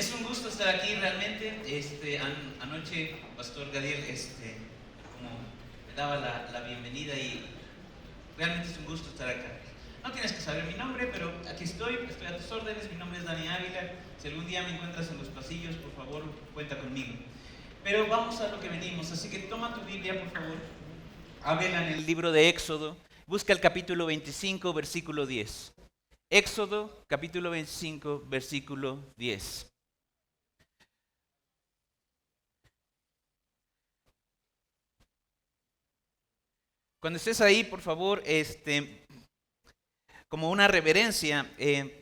Es un gusto estar aquí realmente. Anoche Pastor Gadiel como me daba la bienvenida y realmente es un gusto estar acá. No tienes que saber mi nombre, pero aquí estoy a tus órdenes. Mi nombre es Dani Ávila. Si algún día me encuentras en los pasillos, por favor, cuenta conmigo. Pero vamos a lo que venimos, así que toma tu Biblia, por favor. Ábrela en el libro de Éxodo. Busca el capítulo 25, versículo 10. Éxodo, capítulo 25, versículo 10. Cuando estés ahí, por favor, como una reverencia,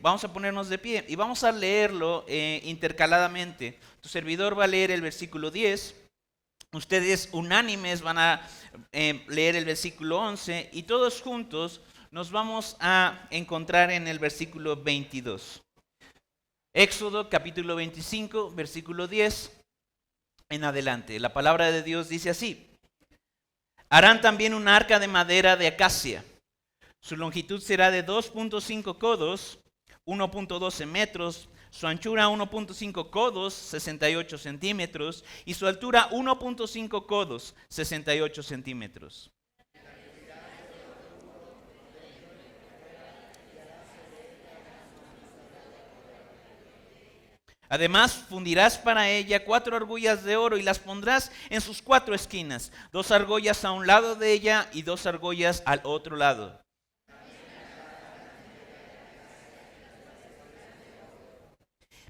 vamos a ponernos de pie y vamos a leerlo intercaladamente. Tu servidor va a leer el versículo 10, ustedes unánimes van a leer el versículo 11 y todos juntos nos vamos a encontrar en el versículo 22. Éxodo capítulo 25, versículo 10 en adelante. La palabra de Dios dice así: harán también un arca de madera de acacia. Su longitud será de 2.5 codos, 1.12 metros, su anchura 1.5 codos, 68 centímetros, y su altura 1.5 codos, 68 centímetros. Además, fundirás para ella 4 argollas de oro y las pondrás en sus 4 esquinas, 2 argollas a un lado de ella y 2 argollas al otro lado.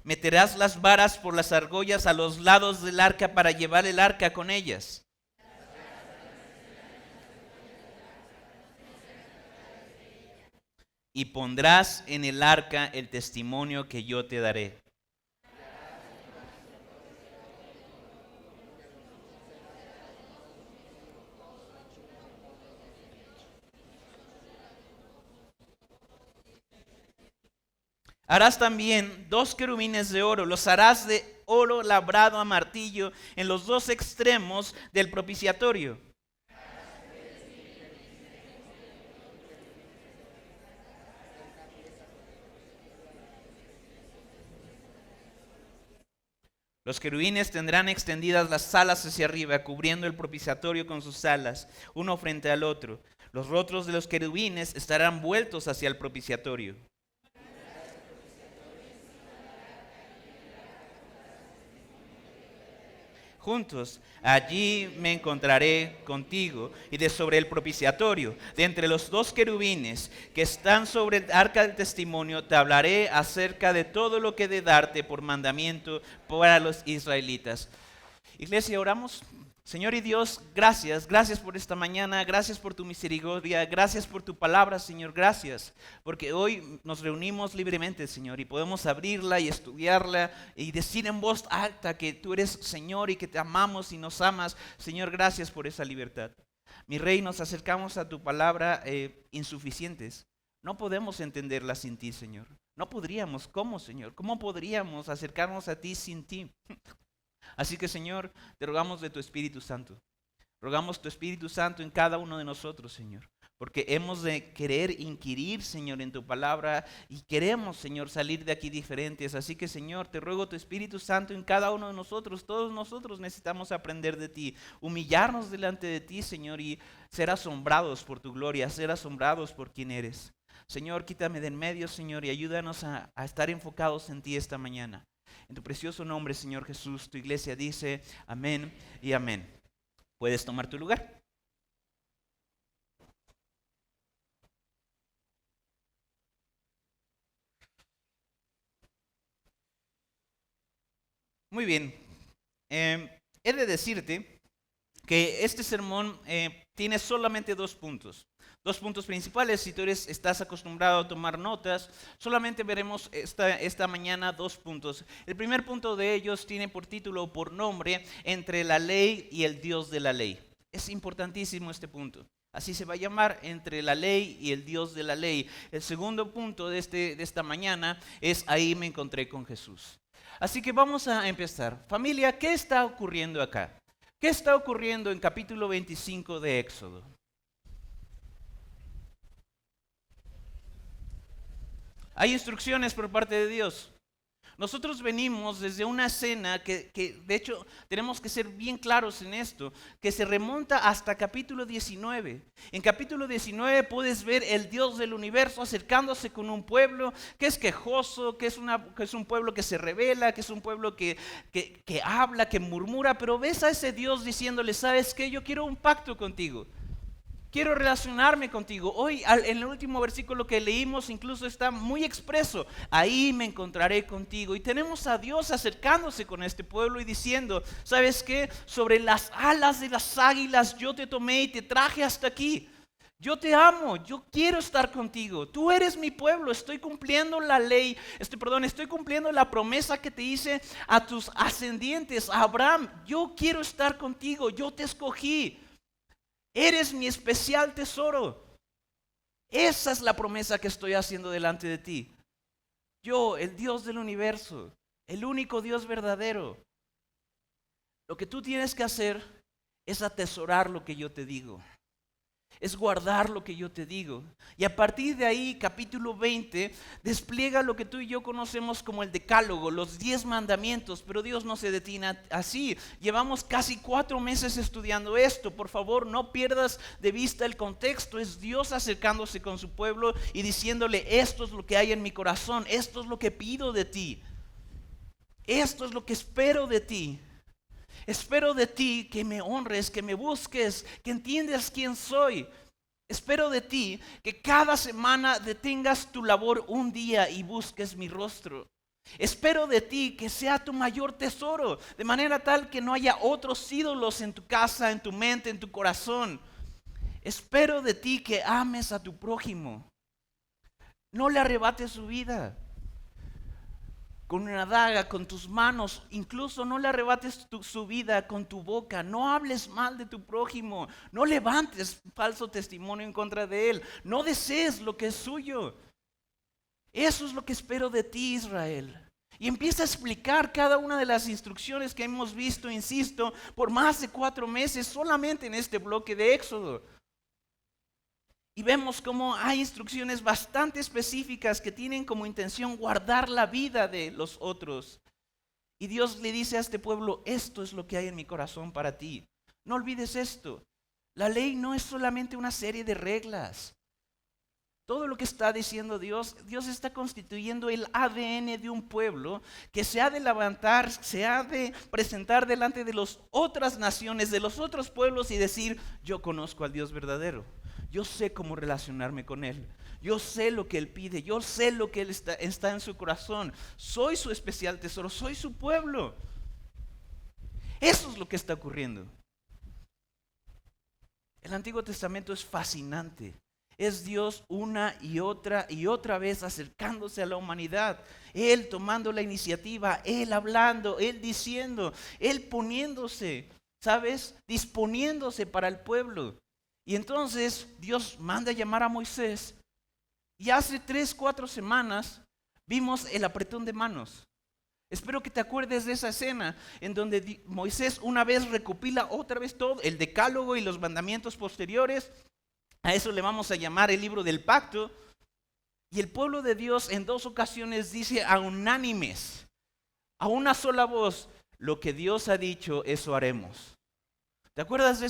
Meterás las varas por las argollas a los lados del arca para llevar el arca con ellas. Y pondrás en el arca el testimonio que yo te daré. Harás también 2 querubines de oro, los harás de oro labrado a martillo en los 2 extremos del propiciatorio. Los querubines tendrán extendidas las alas hacia arriba, cubriendo el propiciatorio con sus alas, uno frente al otro. Los rostros de los querubines estarán vueltos hacia el propiciatorio. Juntos, allí me encontraré contigo, y de sobre el propiciatorio, de entre los 2 querubines que están sobre el arca del testimonio, te hablaré acerca de todo lo que he de darte por mandamiento para los israelitas. Iglesia, oramos. Señor y Dios, gracias por esta mañana, gracias por tu misericordia, gracias por tu palabra, Señor, gracias, porque hoy nos reunimos libremente, Señor, y podemos abrirla y estudiarla y decir en voz alta que tú eres Señor y que te amamos y nos amas. Señor, gracias por esa libertad. Mi Rey, nos acercamos a tu palabra insuficientes. No podemos entenderla sin ti, Señor. No podríamos. ¿Cómo, Señor? ¿Cómo podríamos acercarnos a ti sin ti? Así que, Señor, te rogamos de tu Espíritu Santo. Rogamos tu Espíritu Santo en cada uno de nosotros, Señor. Porque hemos de querer inquirir, Señor, en tu palabra. Y queremos, Señor, salir de aquí diferentes. Así que, Señor, te ruego tu Espíritu Santo en cada uno de nosotros. Todos nosotros necesitamos aprender de ti. Humillarnos delante de ti, Señor, y ser asombrados por tu gloria. Ser asombrados por quién eres. Señor, quítame de en medio, Señor, y ayúdanos a estar enfocados en ti esta mañana. En tu precioso nombre, Señor Jesús, tu iglesia dice amén y amén. Puedes tomar tu lugar. Muy bien. He de decirte que este sermón tiene solamente 2 puntos. 2 puntos principales. Si tú estás acostumbrado a tomar notas, solamente veremos esta mañana 2 puntos. El primer punto de ellos tiene por título o por nombre entre la ley y el Dios de la ley. Es importantísimo este punto. Así se va a llamar, entre la ley y el Dios de la ley. El segundo punto de esta mañana es ahí me encontré con Jesús. Así que vamos a empezar. Familia, ¿qué está ocurriendo acá? ¿Qué está ocurriendo en capítulo 25 de Éxodo? Hay instrucciones por parte de Dios. Nosotros venimos desde una escena que de hecho tenemos que ser bien claros en esto, que se remonta hasta capítulo 19. En capítulo 19 puedes ver el Dios del universo acercándose con un pueblo que es quejoso, que es un pueblo que se rebela, que es un pueblo que habla, que murmura, pero ves a ese Dios diciéndole, ¿sabes qué? Yo quiero un pacto contigo. Quiero relacionarme contigo. Hoy en el último versículo que leímos incluso está muy expreso. Ahí me encontraré contigo. Y tenemos a Dios acercándose con este pueblo y diciendo, ¿sabes qué? Sobre las alas de las águilas yo te tomé y te traje hasta aquí. Yo te amo, yo quiero estar contigo. Tú eres mi pueblo, estoy cumpliendo la ley, estoy cumpliendo la promesa que te hice a tus ascendientes, a Abraham. Yo quiero estar contigo, yo te escogí. Eres mi especial tesoro. Esa es la promesa que estoy haciendo delante de ti. Yo, el Dios del universo, el único Dios verdadero. Lo que tú tienes que hacer es atesorar lo que yo te digo. Es guardar lo que yo te digo. Y a partir de ahí, capítulo 20, despliega lo que tú y yo conocemos como el decálogo, los 10 mandamientos, pero Dios no se detiene así. Llevamos casi 4 meses estudiando esto. Por favor, no pierdas de vista el contexto. Es Dios acercándose con su pueblo y diciéndole, esto es lo que hay en mi corazón, esto es lo que pido de ti, esto es lo que espero de ti. Espero de ti que me honres, que me busques, que entiendas quién soy. Espero de ti que cada semana detengas tu labor un día y busques mi rostro. Espero de ti que sea tu mayor tesoro, de manera tal que no haya otros ídolos en tu casa, en tu mente, en tu corazón. Espero de ti que ames a tu prójimo. No le arrebates su vida con una daga, con tus manos, incluso no le arrebates su vida con tu boca, no hables mal de tu prójimo, no levantes falso testimonio en contra de él, no desees lo que es suyo. Eso es lo que espero de ti, Israel. Y empieza a explicar cada una de las instrucciones que hemos visto, insisto, por más de 4 meses solamente en este bloque de Éxodo. Y vemos cómo hay instrucciones bastante específicas que tienen como intención guardar la vida de los otros. Y Dios le dice a este pueblo, esto es lo que hay en mi corazón para ti. No olvides esto. La ley no es solamente una serie de reglas. Todo lo que está diciendo Dios está constituyendo el ADN de un pueblo que se ha de levantar, se ha de presentar delante de las otras naciones, de los otros pueblos y decir, yo conozco al Dios verdadero. Yo sé cómo relacionarme con Él. Yo sé lo que Él pide. Yo sé lo que Él está en su corazón. Soy su especial tesoro. Soy su pueblo. Eso es lo que está ocurriendo. El Antiguo Testamento es fascinante. Es Dios una y otra vez acercándose a la humanidad. Él tomando la iniciativa, Él hablando, Él diciendo, Él poniéndose, ¿sabes? Disponiéndose para el pueblo. Y entonces Dios manda a llamar a Moisés. Y hace 3, 4 semanas vimos el apretón de manos. Espero que te acuerdes de esa escena en donde Moisés una vez recopila otra vez todo, el decálogo y los mandamientos posteriores. A eso le vamos a llamar el libro del pacto. Y el pueblo de Dios en 2 ocasiones dice a unánimes, a una sola voz, lo que Dios ha dicho, eso haremos. ¿Te acuerdas de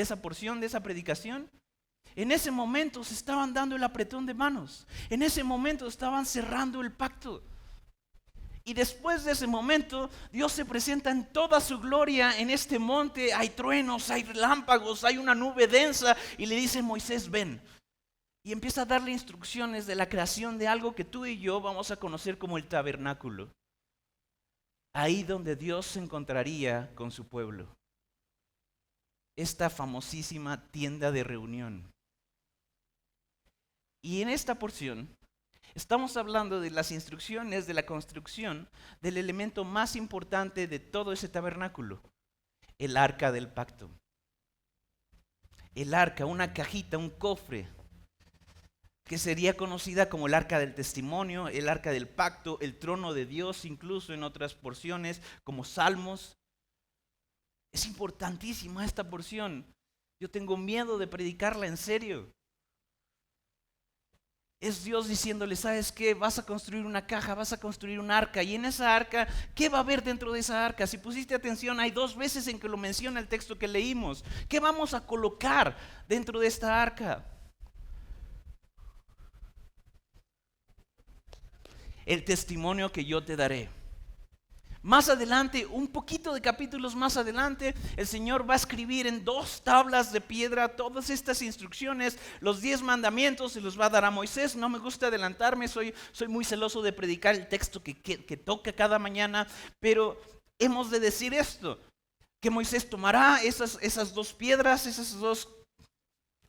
esa porción, de esa predicación? En ese momento se estaban dando el apretón de manos. En ese momento estaban cerrando el pacto. Y después de ese momento, Dios se presenta en toda su gloria en este monte. Hay truenos, hay relámpagos, hay una nube densa. Y le dice Moisés, ven. Y empieza a darle instrucciones de la creación de algo que tú y yo vamos a conocer como el tabernáculo. Ahí donde Dios se encontraría con su pueblo. Esta famosísima tienda de reunión. Y en esta porción estamos hablando de las instrucciones de la construcción del elemento más importante de todo ese tabernáculo, el arca del pacto. El arca, una cajita, un cofre, que sería conocida como el arca del testimonio, el arca del pacto, el trono de Dios, incluso en otras porciones como Salmos. Es importantísima esta porción. Yo tengo miedo de predicarla en serio. Es Dios diciéndole, ¿sabes qué? Vas a construir una caja, vas a construir un arca. Y en esa arca, ¿qué va a haber dentro de esa arca? Si pusiste atención, hay 2 veces en que lo menciona el texto que leímos. ¿Qué vamos a colocar dentro de esta arca? El testimonio que yo te daré. Más adelante, un poquito de capítulos más adelante, el Señor va a escribir en 2 tablas de piedra todas estas instrucciones, los 10 mandamientos se los va a dar a Moisés. No me gusta adelantarme, soy muy celoso de predicar el texto que toca cada mañana, pero hemos de decir esto, que Moisés tomará esas 2 piedras,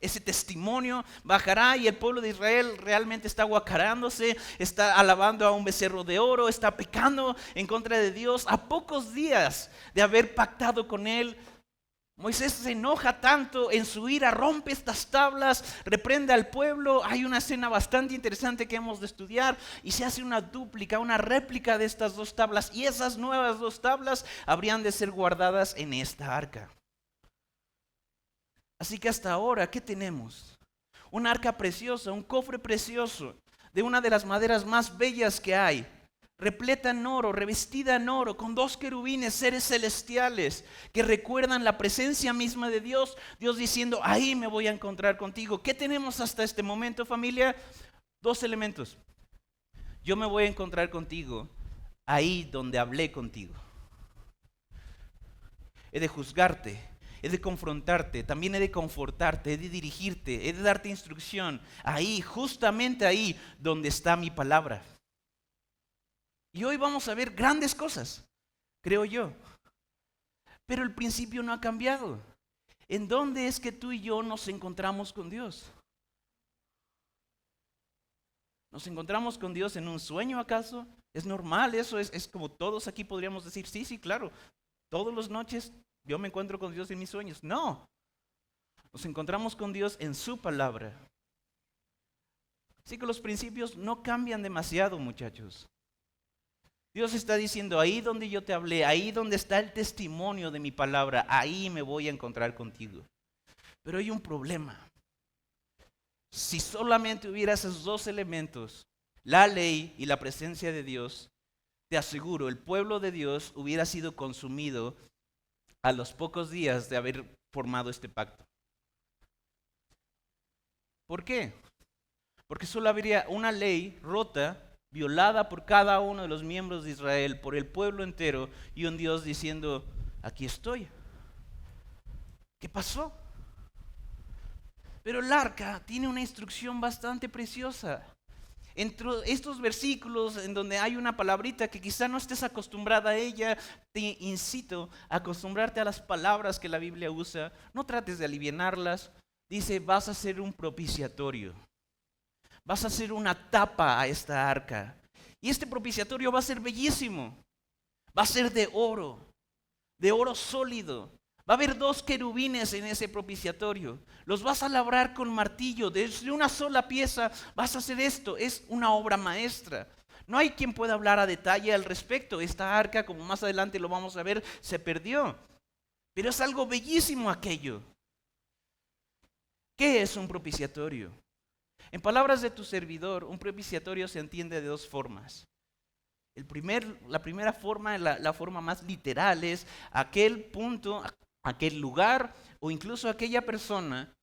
ese testimonio, bajará y el pueblo de Israel realmente está guacarándose, está alabando a un becerro de oro, está pecando en contra de Dios. A pocos días de haber pactado con él, Moisés se enoja tanto, en su ira rompe estas tablas, reprende al pueblo. Hay una escena bastante interesante que hemos de estudiar y se hace una dúplica, una réplica de estas 2 tablas, y esas nuevas 2 tablas habrían de ser guardadas en esta arca. Así que hasta ahora, ¿qué tenemos? Un arca preciosa, un cofre precioso, de una de las maderas más bellas que hay, repleta en oro, revestida en oro, con 2 querubines, seres celestiales, que recuerdan la presencia misma de Dios. Dios diciendo, ahí me voy a encontrar contigo. ¿Qué tenemos hasta este momento, familia? 2 elementos. Yo me voy a encontrar contigo ahí donde hablé contigo. He de juzgarte. He de confrontarte, también he de confortarte, he de dirigirte, he de darte instrucción. Ahí, justamente ahí donde está mi palabra. Y hoy vamos a ver grandes cosas, creo yo. Pero el principio no ha cambiado. ¿En dónde es que tú y yo nos encontramos con Dios? ¿Nos encontramos con Dios en un sueño acaso? ¿Es normal eso? ¿Es como todos aquí podríamos decir, sí, claro, todas las noches yo me encuentro con Dios en mis sueños? No, nos encontramos con Dios en su palabra. Así que los principios no cambian demasiado, muchachos. Dios está diciendo, ahí donde yo te hablé, ahí donde está el testimonio de mi palabra, ahí me voy a encontrar contigo. Pero hay un problema. Si solamente hubiera esos 2 elementos, la ley y la presencia de Dios, te aseguro, el pueblo de Dios hubiera sido consumido a los pocos días de haber formado este pacto. ¿Por qué? Porque solo habría una ley rota, violada por cada uno de los miembros de Israel, por el pueblo entero, y un Dios diciendo, aquí estoy. ¿Qué pasó? Pero el arca tiene una instrucción bastante preciosa. Entre estos versículos en donde hay una palabrita que quizá no estés acostumbrada a ella, te incito a acostumbrarte a las palabras que la Biblia usa. No trates de alivianarlas. Dice, vas a ser un propiciatorio. Vas a hacer una tapa a esta arca. Y este propiciatorio va a ser bellísimo. Va a ser de oro sólido. Va a haber 2 querubines en ese propiciatorio. Los vas a labrar con martillo. Desde una sola pieza vas a hacer esto. Es una obra maestra. No hay quien pueda hablar a detalle al respecto. Esta arca, como más adelante lo vamos a ver, se perdió. Pero es algo bellísimo aquello. ¿Qué es un propiciatorio? En palabras de tu servidor, un propiciatorio se entiende de 2 formas. La primera forma, la forma más literal, es aquel punto, aquel lugar o incluso aquella persona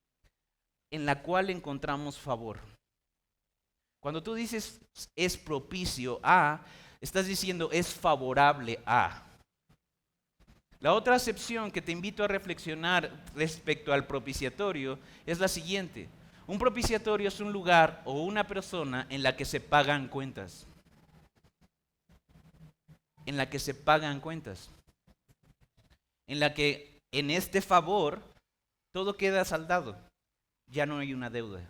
en la cual encontramos favor. Cuando tú dices es propicio a, estás diciendo es favorable a. La otra acepción que te invito a reflexionar respecto al propiciatorio es la siguiente. Un propiciatorio es un lugar o una persona en la que se pagan cuentas. En la que se pagan cuentas. En la que en este favor todo queda saldado. Ya no hay una deuda.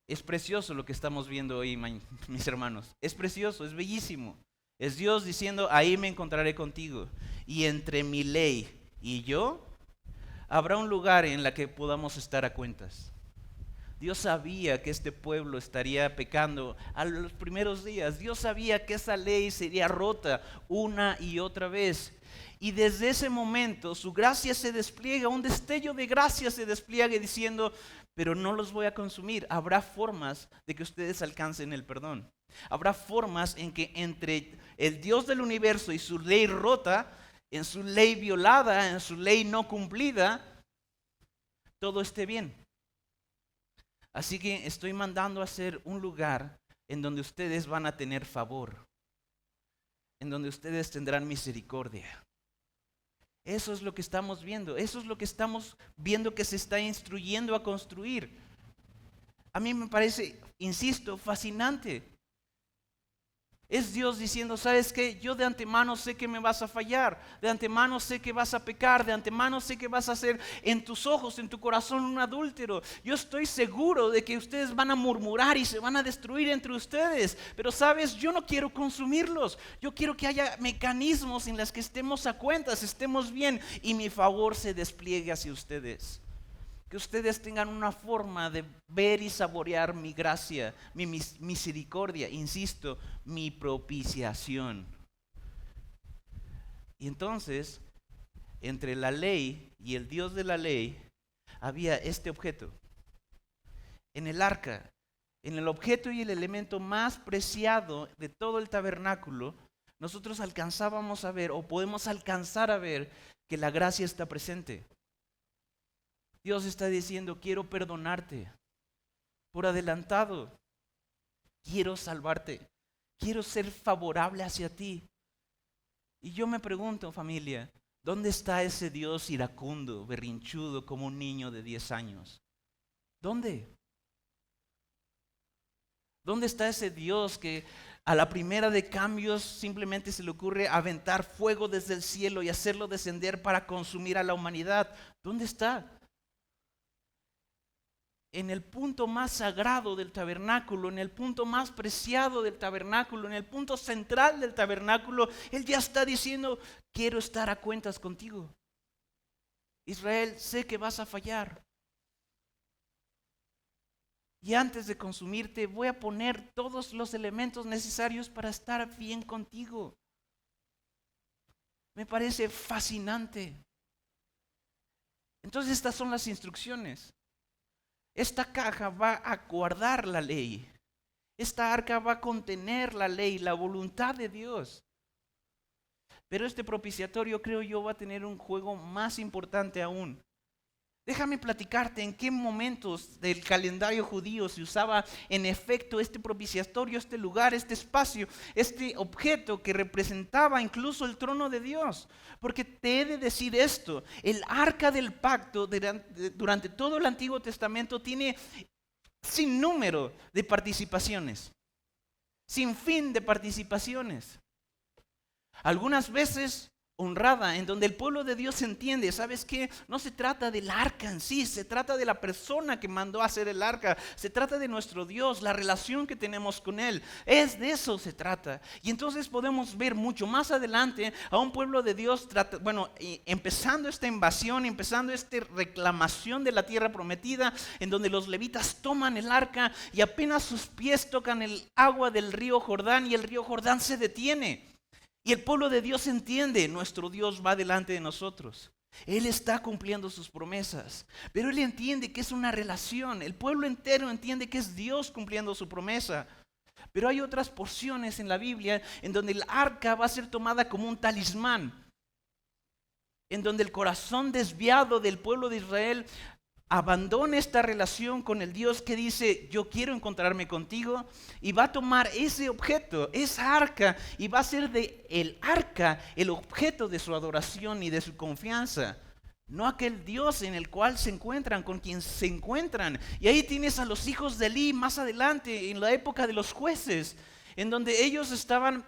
Es precioso lo que estamos viendo hoy, mis hermanos. Es precioso, es bellísimo. Es Dios diciendo, ahí me encontraré contigo. Y entre mi ley y yo, habrá un lugar en la que podamos estar a cuentas. Dios sabía que este pueblo estaría pecando a los primeros días. Dios sabía que esa ley sería rota una y otra vez. Y desde ese momento su gracia se despliega, un destello de gracia se despliega diciendo, pero no los voy a consumir. Habrá formas de que ustedes alcancen el perdón. Habrá formas en que entre el Dios del universo y su ley rota, en su ley violada, en su ley no cumplida, todo esté bien. Así que estoy mandando a hacer un lugar en donde ustedes van a tener favor, en donde ustedes tendrán misericordia. Eso es lo que estamos viendo, eso es lo que estamos viendo que se está instruyendo a construir. A mí me parece, insisto, fascinante. Es Dios diciendo, ¿sabes qué? Yo de antemano sé que me vas a fallar, de antemano sé que vas a pecar, de antemano sé que vas a ser en tus ojos, en tu corazón un adúltero. Yo estoy seguro de que ustedes van a murmurar y se van a destruir entre ustedes, pero sabes, yo no quiero consumirlos. Yo quiero que haya mecanismos en los que estemos a cuentas, estemos bien y mi favor se despliegue hacia ustedes. Que ustedes tengan una forma de ver y saborear mi gracia, mi misericordia, insisto, mi propiciación. Y entonces, entre la ley y el Dios de la ley, había este objeto. En el arca, en el objeto y el elemento más preciado de todo el tabernáculo, nosotros alcanzábamos a ver, o podemos alcanzar a ver, que la gracia está presente. Dios está diciendo, quiero perdonarte por adelantado, quiero salvarte, quiero ser favorable hacia ti. Y yo me pregunto, familia, ¿dónde está ese Dios iracundo, berrinchudo, como un niño de 10 años? ¿Dónde? ¿Dónde está ese Dios que a la primera de cambios simplemente se le ocurre aventar fuego desde el cielo y hacerlo descender para consumir a la humanidad? ¿Dónde está? En el punto más sagrado del tabernáculo, en el punto más preciado del tabernáculo, en el punto central del tabernáculo, Él ya está diciendo, quiero estar a cuentas contigo. Israel, sé que vas a fallar. Y antes de consumirte, voy a poner todos los elementos necesarios para estar bien contigo. Me parece fascinante. Entonces estas son las instrucciones. Esta caja va a guardar la ley. Esta arca va a contener la ley, la voluntad de Dios. Pero este propiciatorio, creo yo, va a tener un juego más importante aún. Déjame platicarte en qué momentos del calendario judío se usaba en efecto este propiciatorio, este lugar, este espacio, este objeto que representaba incluso el trono de Dios. Porque te he de decir esto, el arca del pacto durante todo el Antiguo Testamento tiene sin número de participaciones, sin fin de participaciones. Algunas veces honrada, en donde el pueblo de Dios entiende, ¿sabes qué? No se trata del arca en sí, se trata de la persona que mandó a hacer el arca, se trata de nuestro Dios, la relación que tenemos con Él, de eso se trata. Y entonces podemos ver mucho más adelante a un pueblo de Dios, empezando esta invasión, empezando esta reclamación de la tierra prometida, en donde los levitas toman el arca y apenas sus pies tocan el agua del río Jordán y el río Jordán se detiene. Y el pueblo de Dios entiende, nuestro Dios va delante de nosotros. Él está cumpliendo sus promesas, pero Él entiende que es una relación. El pueblo entero entiende que es Dios cumpliendo su promesa. Pero hay otras porciones en la Biblia en donde el arca va a ser tomada como un talismán, en donde el corazón desviado del pueblo de Israel abandona esta relación con el Dios que dice, yo quiero encontrarme contigo, y va a tomar ese objeto, esa arca, y va a ser de el arca el objeto de su adoración y de su confianza. No aquel Dios en el cual se encuentran, con quien se encuentran. Y ahí tienes a los hijos de Elí más adelante, en la época de los jueces, en donde ellos estaban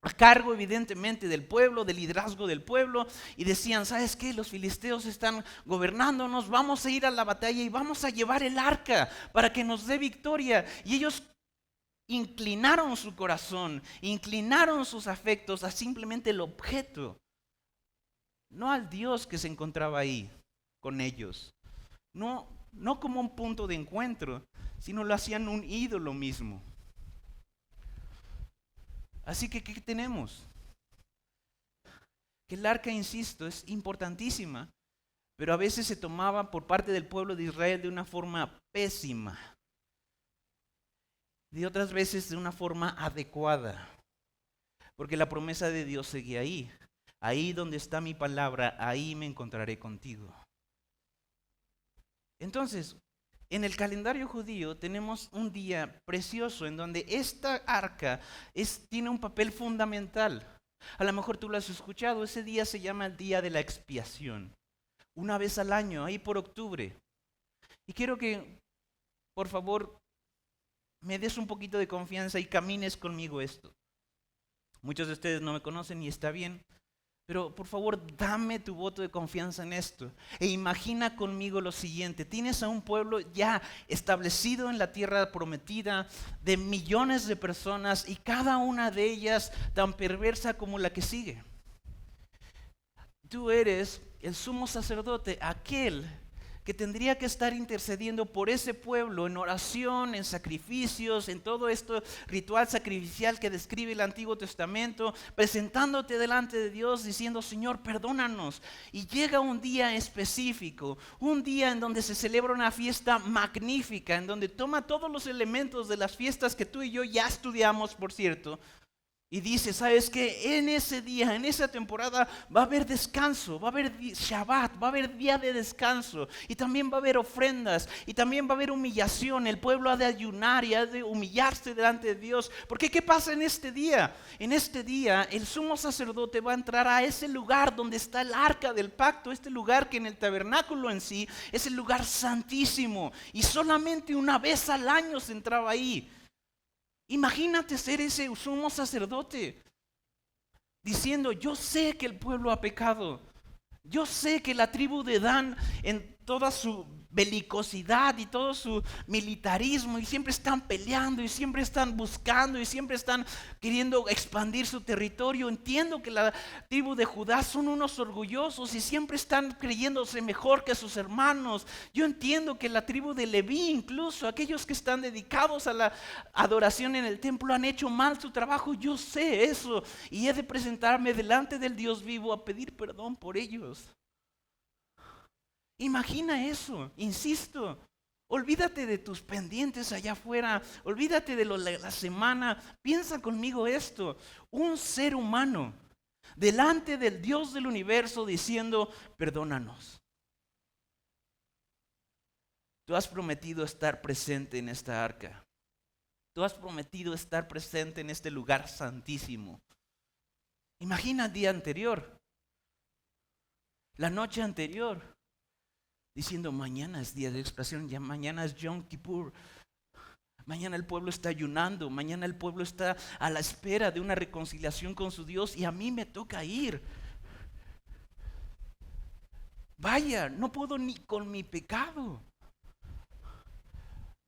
a cargo evidentemente del pueblo, del liderazgo del pueblo, y decían, ¿sabes qué? Los filisteos están gobernándonos, vamos a ir a la batalla y vamos a llevar el arca para que nos dé victoria. Y ellos inclinaron su corazón, inclinaron sus afectos a simplemente el objeto, no al Dios que se encontraba ahí con ellos. No no como un punto de encuentro, sino lo hacían un ídolo mismo. Así que, ¿qué tenemos? Que el arca, insisto, es importantísima, pero a veces se tomaba por parte del pueblo de Israel de una forma pésima, de otras veces de una forma adecuada, porque la promesa de Dios seguía ahí. Ahí donde está mi palabra, ahí me encontraré contigo. Entonces, en el calendario judío tenemos un día precioso en donde esta arca tiene un papel fundamental. A lo mejor tú lo has escuchado, ese día se llama el día de la expiación. Una vez al año, ahí por octubre. Y quiero que, por favor, me des un poquito de confianza y camines conmigo esto. Muchos de ustedes no me conocen y está bien. Pero por favor, dame tu voto de confianza en esto. E imagina conmigo lo siguiente. Tienes a un pueblo ya establecido en la tierra prometida de millones de personas y cada una de ellas tan perversa como la que sigue. Tú eres el sumo sacerdote, aquel que tendría que estar intercediendo por ese pueblo en oración, en sacrificios, en todo esto ritual sacrificial que describe el Antiguo Testamento, presentándote delante de Dios diciendo, Señor, perdónanos. Y llega un día específico, un día en donde se celebra una fiesta magnífica, en donde toma todos los elementos de las fiestas que tú y yo ya estudiamos, por cierto, y dice, ¿sabes qué? En ese día, en esa temporada va a haber descanso, va a haber Shabbat, va a haber día de descanso. Y también va a haber ofrendas, y también va a haber humillación. El pueblo ha de ayunar y ha de humillarse delante de Dios. Porque ¿qué pasa en este día? En este día el sumo sacerdote va a entrar a ese lugar donde está el arca del pacto. Este lugar que en el tabernáculo en sí es el lugar santísimo. Y solamente una vez al año se entraba ahí. Imagínate ser ese sumo sacerdote diciendo, yo sé que el pueblo ha pecado, yo sé que la tribu de Dan en toda su belicosidad y todo su militarismo y siempre están peleando y siempre están buscando y siempre están queriendo expandir su territorio. Entiendo que la tribu de Judá son unos orgullosos y siempre están creyéndose mejor que sus hermanos. Yo entiendo que la tribu de Leví, incluso aquellos que están dedicados a la adoración en el templo, han hecho mal su trabajo. Yo sé eso y he de presentarme delante del Dios vivo a pedir perdón por ellos. Imagina eso, insisto. Olvídate de tus pendientes allá afuera, olvídate de la semana. Piensa conmigo esto, un ser humano delante del Dios del universo diciendo, perdónanos. Tú has prometido estar presente en esta arca. Tú has prometido estar presente en este lugar santísimo. Imagina el día anterior, la noche anterior, diciendo, mañana es día de expiación, ya mañana es Yom Kippur. Mañana el pueblo está ayunando, mañana el pueblo está a la espera de una reconciliación con su Dios y a mí me toca ir. Vaya, no puedo ni con mi pecado.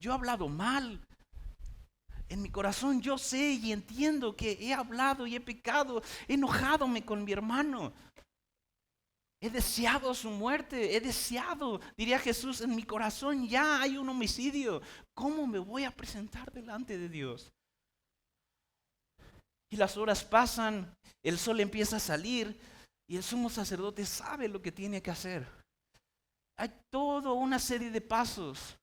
Yo he hablado mal. En mi corazón yo sé y entiendo que he hablado y he pecado, he enojadome con mi hermano. He deseado su muerte, he deseado, diría Jesús, en mi corazón ya hay un homicidio. ¿Cómo me voy a presentar delante de Dios? Y las horas pasan, el sol empieza a salir y el sumo sacerdote sabe lo que tiene que hacer. Hay toda una serie de pasos.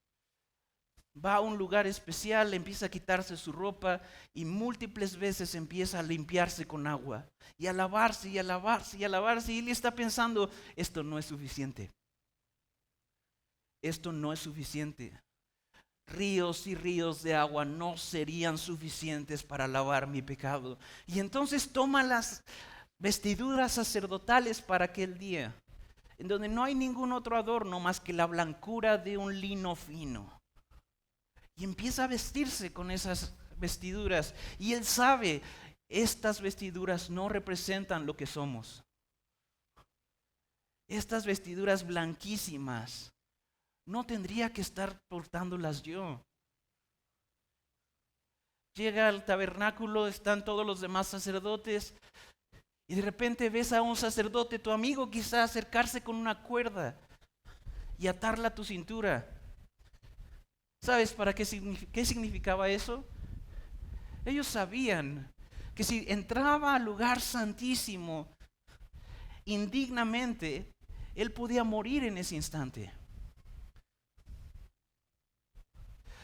Va a un lugar especial, empieza a quitarse su ropa y múltiples veces empieza a limpiarse con agua y a lavarse y a lavarse y a lavarse, y él está pensando, esto no es suficiente. Esto no es suficiente. Ríos y ríos de agua no serían suficientes para lavar mi pecado. Y entonces toma las vestiduras sacerdotales para aquel día, en donde no hay ningún otro adorno más que la blancura de un lino fino. Y empieza a vestirse con esas vestiduras. Y él sabe, estas vestiduras no representan lo que somos. Estas vestiduras blanquísimas no tendría que estar portándolas yo. Llega al tabernáculo, están todos los demás sacerdotes. Y de repente ves a un sacerdote, tu amigo quizá, acercarse con una cuerda y atarla a tu cintura. ¿Sabes para qué significaba eso? Ellos sabían que si entraba al lugar santísimo indignamente, él podía morir en ese instante.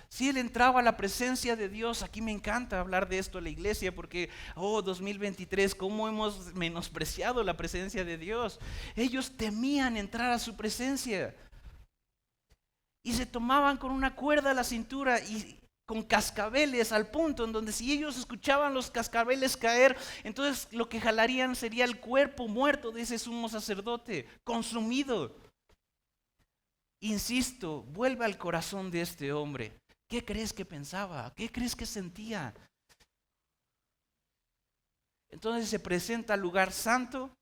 Si él entraba a la presencia de Dios, aquí me encanta hablar de esto en la iglesia porque, 2023, cómo hemos menospreciado la presencia de Dios. Ellos temían entrar a su presencia y se tomaban con una cuerda a la cintura y con cascabeles, al punto en donde si ellos escuchaban los cascabeles caer, entonces lo que jalarían sería el cuerpo muerto de ese sumo sacerdote, consumido. Insisto, vuelve al corazón de este hombre. ¿Qué crees que pensaba? ¿Qué crees que sentía? Entonces se presenta al lugar santo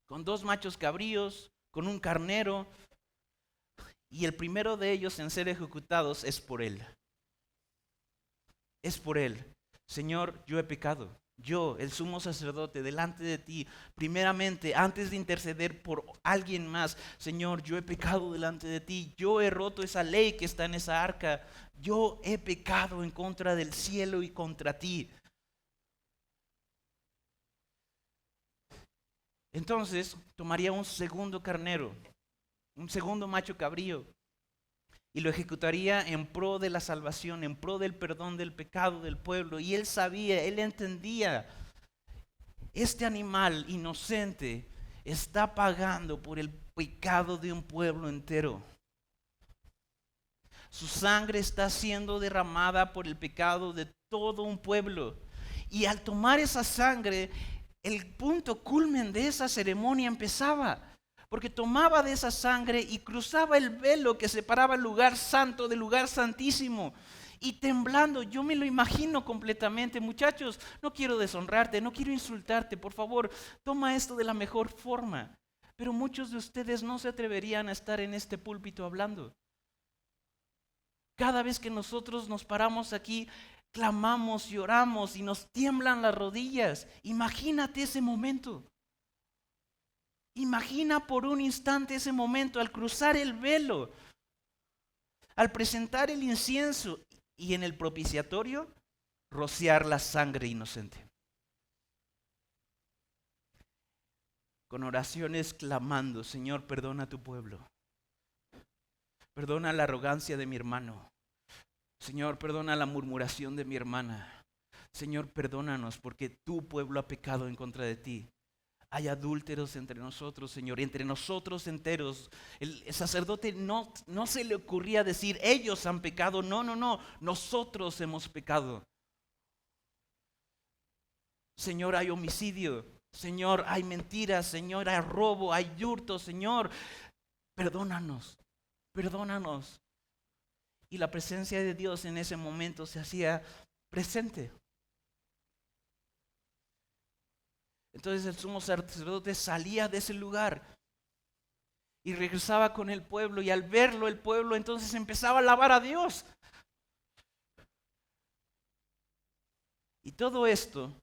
con 2 machos cabríos, con un carnero, y el primero de ellos en ser ejecutados es por él. Es por él. Señor, yo he pecado. Yo, el sumo sacerdote, delante de ti, primeramente, antes de interceder por alguien más, Señor, yo he pecado delante de ti, yo he roto esa ley que está en esa arca, yo he pecado en contra del cielo y contra ti. Entonces, tomaría un segundo carnero, un segundo macho cabrío, y lo ejecutaría en pro de la salvación, en pro del perdón del pecado del pueblo. Y él sabía, él entendía, este animal inocente está pagando por el pecado de un pueblo entero. Su sangre está siendo derramada por el pecado de todo un pueblo. Y al tomar esa sangre, el punto culmen de esa ceremonia empezaba. Porque tomaba de esa sangre y cruzaba el velo que separaba el lugar santo del lugar santísimo. Y temblando, yo me lo imagino completamente. Muchachos, no quiero deshonrarte, no quiero insultarte. Por favor, toma esto de la mejor forma. Pero muchos de ustedes no se atreverían a estar en este púlpito hablando. Cada vez que nosotros nos paramos aquí, clamamos y oramos y nos tiemblan las rodillas. Imagínate ese momento. Imagina por un instante ese momento al cruzar el velo, al presentar el incienso y en el propiciatorio rociar la sangre inocente. Con oraciones clamando, Señor, perdona a tu pueblo. Perdona la arrogancia de mi hermano. Señor, perdona la murmuración de mi hermana. Señor, perdónanos porque tu pueblo ha pecado en contra de ti. Hay adúlteros entre nosotros, Señor, entre nosotros enteros. El sacerdote no se le ocurría decir, ellos han pecado. No, nosotros hemos pecado. Señor, hay homicidio. Señor, hay mentiras. Señor, hay robo, hay hurto. Señor, perdónanos. Y la presencia de Dios en ese momento se hacía presente. Entonces el sumo sacerdote salía de ese lugar y regresaba con el pueblo, y al verlo el pueblo entonces empezaba a alabar a Dios. Y todo esto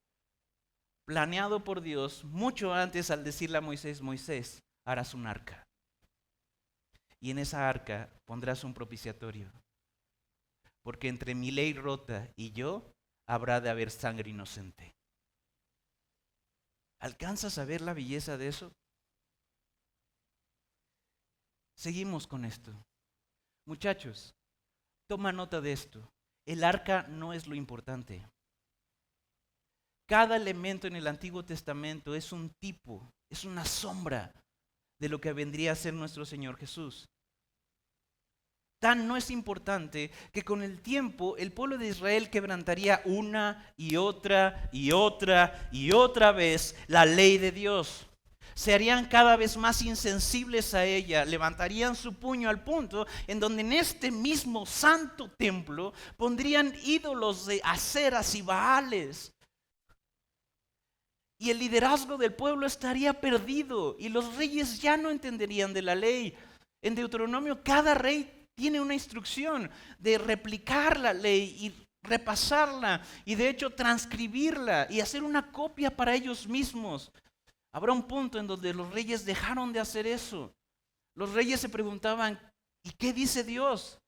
planeado por Dios mucho antes, al decirle a Moisés, Moisés, harás un arca. Y en esa arca pondrás un propiciatorio. Porque entre mi ley rota y yo habrá de haber sangre inocente. ¿Alcanzas a ver la belleza de eso? Seguimos con esto. Muchachos, toma nota de esto. El arca no es lo importante. Cada elemento en el Antiguo Testamento es un tipo, es una sombra de lo que vendría a ser nuestro Señor Jesús. Tan no es importante que con el tiempo el pueblo de Israel quebrantaría una y otra vez la ley de Dios. Se harían cada vez más insensibles a ella, levantarían su puño al punto en donde en este mismo santo templo pondrían ídolos de aceras y baales. Y el liderazgo del pueblo estaría perdido y los reyes ya no entenderían de la ley. En Deuteronomio cada rey tiene una instrucción de replicar la ley y repasarla y de hecho transcribirla y hacer una copia para ellos mismos. Habrá un punto en donde los reyes dejaron de hacer eso. Los reyes se preguntaban, ¿y qué dice Dios?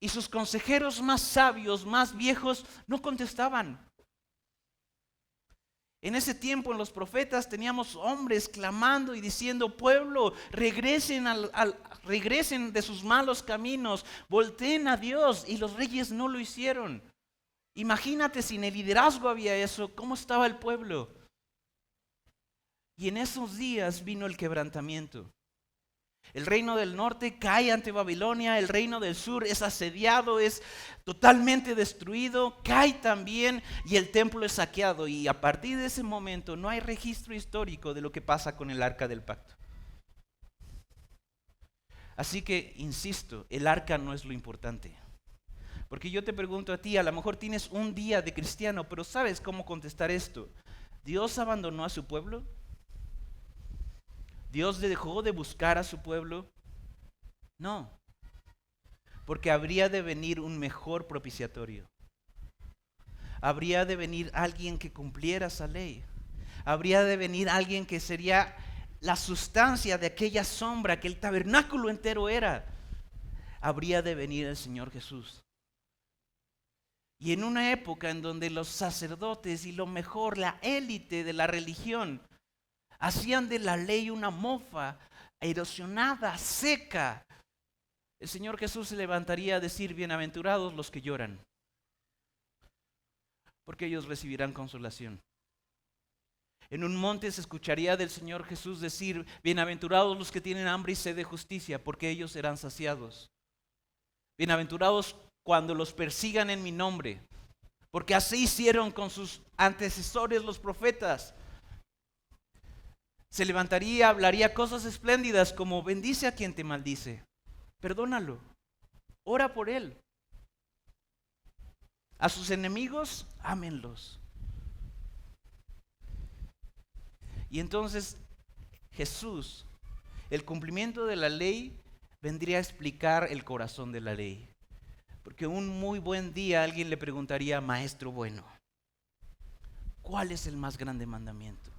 Y sus consejeros más sabios, más viejos, no contestaban. En ese tiempo en los profetas teníamos hombres clamando y diciendo: pueblo, regresen de sus malos caminos, volteen a Dios. Y los reyes no lo hicieron. Imagínate si en el liderazgo había eso, ¿cómo estaba el pueblo? Y en esos días vino el quebrantamiento. El reino del norte cae ante Babilonia, el reino del sur es asediado, es totalmente destruido, cae también y el templo es saqueado. Y a partir de ese momento no hay registro histórico de lo que pasa con el arca del pacto. Así que, insisto, el arca no es lo importante. Porque yo te pregunto a ti, a lo mejor tienes un día de cristiano, pero ¿sabes cómo contestar esto? ¿Dios abandonó a su pueblo? ¿Dios dejó de buscar a su pueblo? No, porque habría de venir un mejor propiciatorio. Habría de venir alguien que cumpliera esa ley. Habría de venir alguien que sería la sustancia de aquella sombra que el tabernáculo entero era. Habría de venir el Señor Jesús. Y en una época en donde los sacerdotes y lo mejor, la élite de la religión, hacían de la ley una mofa, erosionada, seca, el Señor Jesús se levantaría a decir: bienaventurados los que lloran, porque ellos recibirán consolación. En un monte se escucharía del Señor Jesús decir: bienaventurados los que tienen hambre y sed de justicia, porque ellos serán saciados. Bienaventurados cuando los persigan en mi nombre, porque así hicieron con sus antecesores los profetas. Se levantaría, hablaría cosas espléndidas como: bendice a quien te maldice, perdónalo, ora por él. A sus enemigos, ámenlos. Y entonces Jesús, el cumplimiento de la ley, vendría a explicar el corazón de la ley. Porque un muy buen día alguien le preguntaría: maestro bueno, ¿cuál es el más grande mandamiento?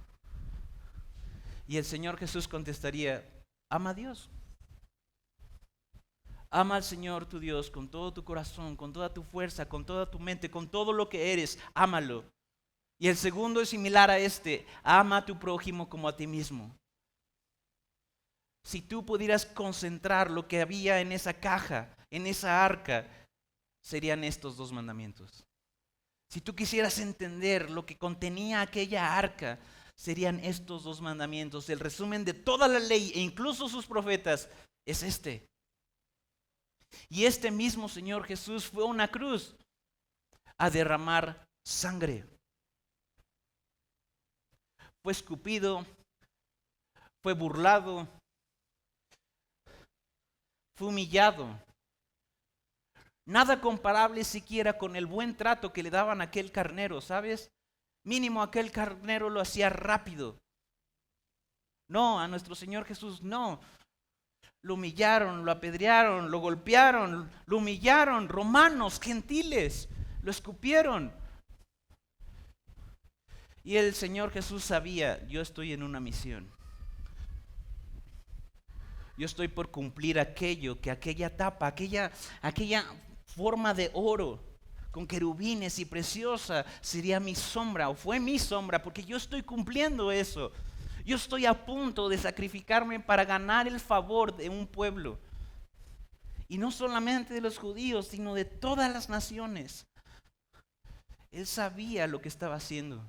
Y el Señor Jesús contestaría: ama a Dios. Ama al Señor tu Dios con todo tu corazón, con toda tu fuerza, con toda tu mente, con todo lo que eres, ámalo. Y el segundo es similar a este: ama a tu prójimo como a ti mismo. Si tú pudieras concentrar lo que había en esa caja, en esa arca, serían estos dos mandamientos. Si tú quisieras entender lo que contenía aquella arca, serían estos dos mandamientos. El resumen de toda la ley e incluso sus profetas es este. Y este mismo Señor Jesús fue a una cruz a derramar sangre. Fue escupido, fue burlado, fue humillado. Nada comparable siquiera con el buen trato que le daban a aquel carnero, ¿sabes? Mínimo aquel carnero lo hacía rápido. No, a nuestro Señor Jesús no. Lo humillaron, lo apedrearon, lo golpearon, lo humillaron. Romanos, gentiles, lo escupieron. Y el Señor Jesús sabía: yo estoy en una misión. Yo estoy por cumplir aquello que aquella tapa, aquella forma de oro con querubines y preciosa sería mi sombra, o fue mi sombra, porque yo estoy cumpliendo eso. Yo estoy a punto de sacrificarme para ganar el favor de un pueblo. Y no solamente de los judíos, sino de todas las naciones. Él sabía lo que estaba haciendo.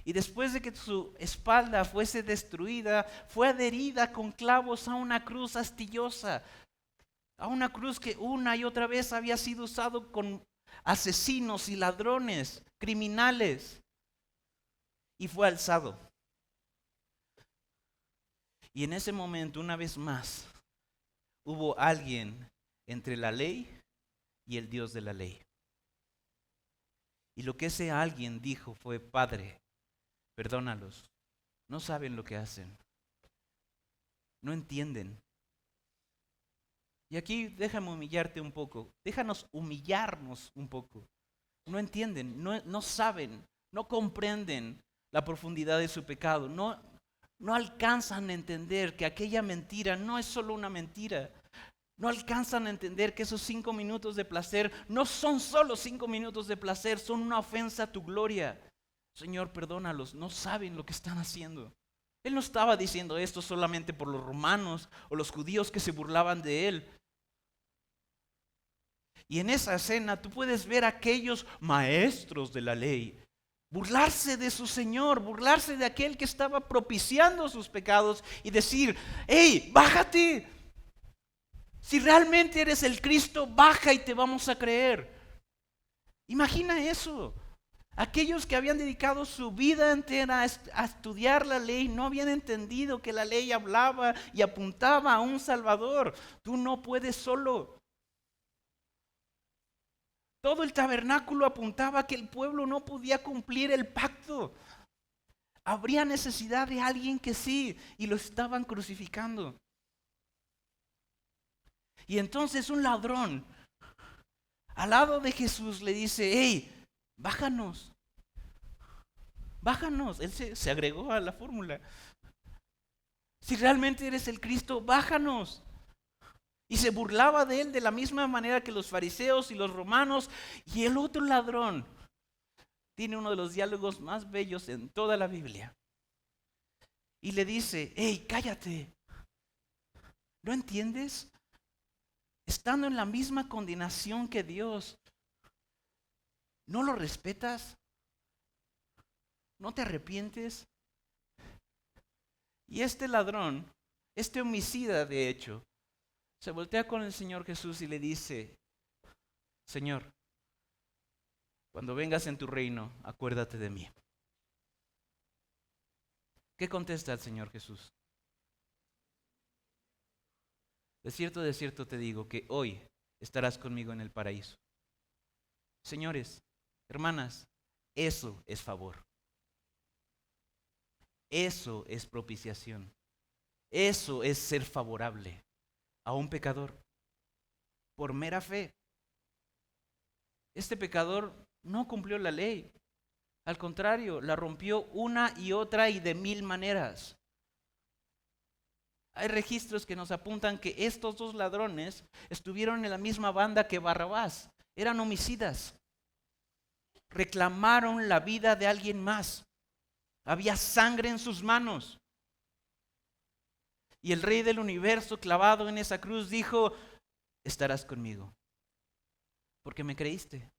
Y después de que su espalda fuese destruida, fue adherida con clavos a una cruz astillosa. A una cruz que una y otra vez había sido usado con asesinos y ladrones, criminales. Y fue alzado. Y en ese momento, una vez más, hubo alguien entre la ley y el Dios de la ley. Y lo que ese alguien dijo fue: Padre, perdónalos, no saben lo que hacen, no entienden. Y aquí déjame humillarte un poco, déjanos humillarnos un poco. No entienden, no saben, no comprenden la profundidad de su pecado, no alcanzan a entender que aquella mentira no es solo una mentira, No alcanzan a entender que esos 5 minutos de placer no son solo 5 minutos de placer, son una ofensa a tu gloria. Señor, perdónalos, no saben lo que están haciendo. Él no estaba diciendo esto solamente por los romanos o los judíos que se burlaban de él. Y en esa escena tú puedes ver a aquellos maestros de la ley burlarse de su Señor, burlarse de aquel que estaba propiciando sus pecados y decir: hey, bájate. Si realmente eres el Cristo, baja y te vamos a creer. Imagina eso. Aquellos que habían dedicado su vida entera a estudiar la ley no habían entendido que la ley hablaba y apuntaba a un Salvador. Tú no puedes solo. Todo el tabernáculo apuntaba a que el pueblo no podía cumplir el pacto. Habría necesidad de alguien que sí, y lo estaban crucificando. Y entonces un ladrón al lado de Jesús le dice: hey, bájanos. Bájanos. Él se agregó a la fórmula. Si realmente eres el Cristo, bájanos. Y se burlaba de él de la misma manera que los fariseos y los romanos. Y el otro ladrón tiene uno de los diálogos más bellos en toda la Biblia. Y le dice: hey, cállate. ¿No entiendes? Estando en la misma condenación que Dios, ¿no lo respetas? ¿No te arrepientes? Y este ladrón, este homicida de hecho, se voltea con el Señor Jesús y le dice: Señor, cuando vengas en tu reino, acuérdate de mí. ¿Qué contesta el Señor Jesús? De cierto te digo que hoy estarás conmigo en el paraíso. Señores, hermanas, eso es favor. Eso es propiciación. Eso es ser favorable a un pecador por mera fe. Este pecador no cumplió la ley. Al contrario, la rompió una y otra y de 1000 maneras. Hay registros que nos apuntan que estos dos ladrones estuvieron en la misma banda que Barrabás. Eran homicidas. Reclamaron la vida de alguien más. Había sangre en sus manos. Y el Rey del universo clavado en esa cruz dijo: estarás conmigo, porque me creíste.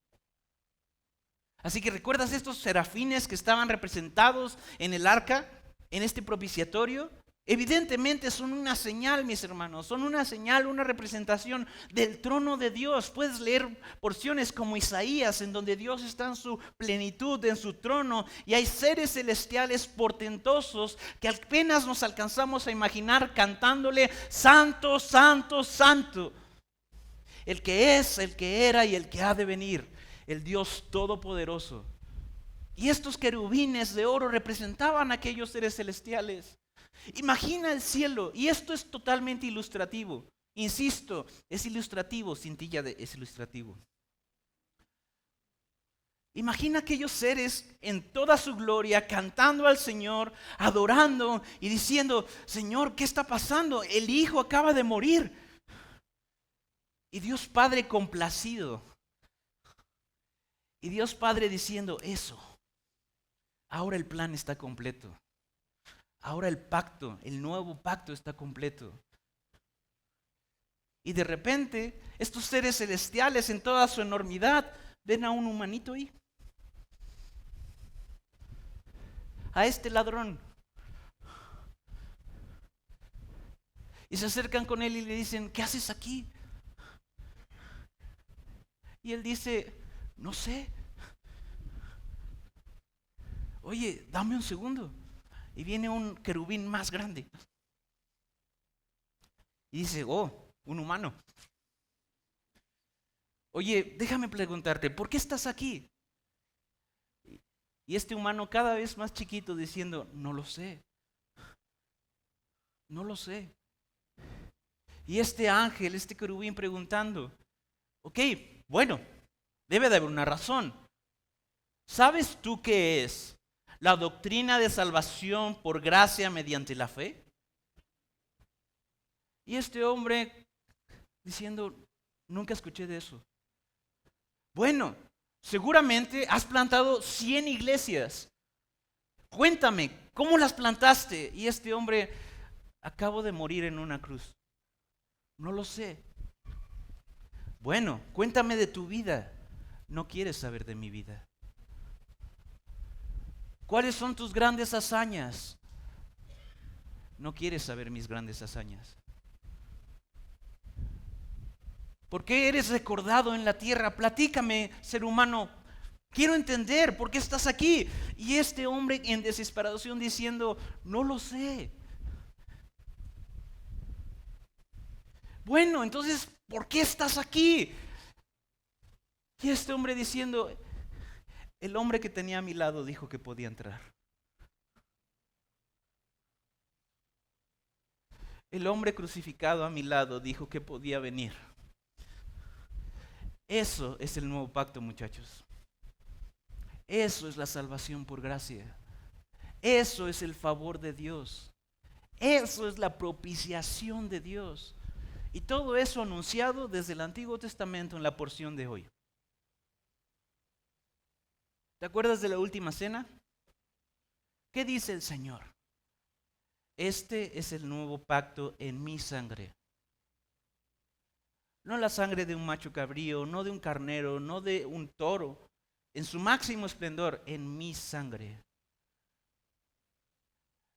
Así que ¿recuerdas estos serafines que estaban representados en el arca, en este propiciatorio? Evidentemente son una señal, mis hermanos, son una señal, una representación del trono de Dios. Puedes leer porciones como Isaías, en donde Dios está en su plenitud, en su trono, y hay seres celestiales portentosos que apenas nos alcanzamos a imaginar cantándole: santo, santo, santo. El que es, el que era y el que ha de venir, el Dios todopoderoso. Y estos querubines de oro representaban a aquellos seres celestiales. Imagina el cielo, y esto es totalmente ilustrativo. Insisto, es ilustrativo, cintilla es ilustrativo. Imagina aquellos seres en toda su gloria cantando al Señor, adorando y diciendo: Señor, ¿qué está pasando? El Hijo acaba de morir. Y Dios Padre complacido. Y Dios Padre diciendo: eso, ahora el plan está completo. Ahora el pacto, el nuevo pacto está completo. Y de repente, estos seres celestiales en toda su enormidad ven a un humanito ahí. A este ladrón. Y se acercan con él y le dicen: ¿qué haces aquí? Y él dice: no sé. Oye, dame un segundo. Y viene un querubín más grande. Y dice: oh, un humano. Oye, déjame preguntarte, ¿por qué estás aquí? Y este humano cada vez más chiquito diciendo: no lo sé. No lo sé. Y este ángel, este querubín preguntando: ok, bueno, debe de haber una razón. ¿Sabes tú qué es la doctrina de salvación por gracia mediante la fe? Y este hombre diciendo, nunca escuché de eso. Bueno, seguramente has plantado 100 iglesias. Cuéntame, ¿cómo las plantaste? Y este hombre, acabo de morir en una cruz. No lo sé. Bueno, cuéntame de tu vida. No quieres saber de mi vida. ¿Cuáles son tus grandes hazañas? No quieres saber mis grandes hazañas. ¿Por qué eres recordado en la tierra? Platícame, ser humano. Quiero entender por qué estás aquí. Y este hombre en desesperación diciendo, no lo sé. Bueno, entonces, ¿por qué estás aquí? Y este hombre diciendo, el hombre que tenía a mi lado dijo que podía entrar. El hombre crucificado a mi lado dijo que podía venir. Eso es el nuevo pacto, muchachos. Eso es la salvación por gracia. Eso es el favor de Dios. Eso es la propiciación de Dios. Y todo eso anunciado desde el Antiguo Testamento en la porción de hoy. ¿Te acuerdas de la última cena? ¿Qué dice el Señor? Este es el nuevo pacto en mi sangre. No la sangre de un macho cabrío, no de un carnero, no de un toro. En su máximo esplendor, en mi sangre.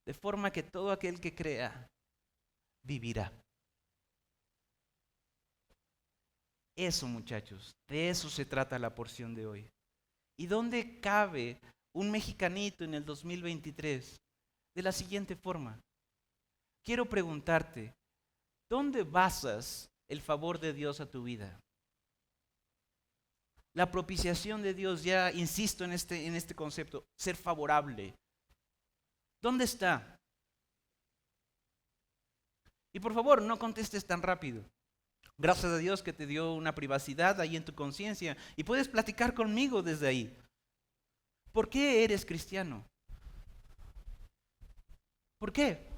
De forma que todo aquel que crea, vivirá. Eso, muchachos, de eso se trata la porción de hoy. ¿Y dónde cabe un mexicanito en el 2023? De la siguiente forma. Quiero preguntarte, ¿dónde basas el favor de Dios a tu vida? La propiciación de Dios, ya insisto en este concepto, ser favorable. ¿Dónde está? Y por favor, no contestes tan rápido. Gracias a Dios que te dio una privacidad ahí en tu conciencia y puedes platicar conmigo desde ahí. ¿Por qué eres cristiano? ¿Por qué?